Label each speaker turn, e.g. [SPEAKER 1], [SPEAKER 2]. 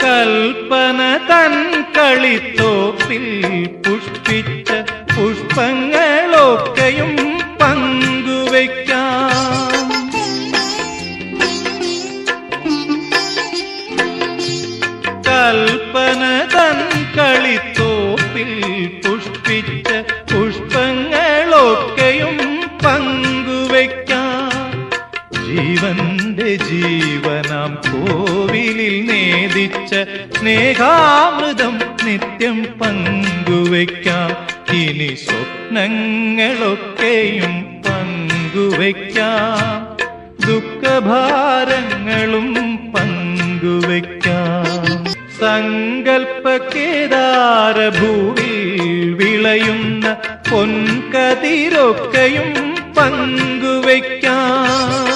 [SPEAKER 1] കൽപ്പന തൻ കളിത്തോപ്പിൽ പുഷ്പിച്ച പുഷ്പങ്ങളൊക്കെയും പങ്കുവയ്ക്കാം. കൽപ്പന തൻ കളിത്തോപ്പിൽ പുഷ്പിച്ച പുഷ്പങ്ങളൊക്കെയും പങ്കുവയ്ക്കാം. ജീവന്റെ ജീവനാം കോവിലിൽ നേദിച്ച സ്നേഹാമൃതം നിത്യം പങ്കുവയ്ക്കാം. ഇനി സ്വപ്നങ്ങളൊക്കെയും പങ്കുവയ്ക്കാം. ദുഃഖഭാരങ്ങളും പങ്കുവയ്ക്കാം. സങ്കൽപ്പക്കേദാരഭൂവിൽ വിളയുന്ന പൊൻകതിരൊക്കെയും പങ്കുവയ്ക്കാം.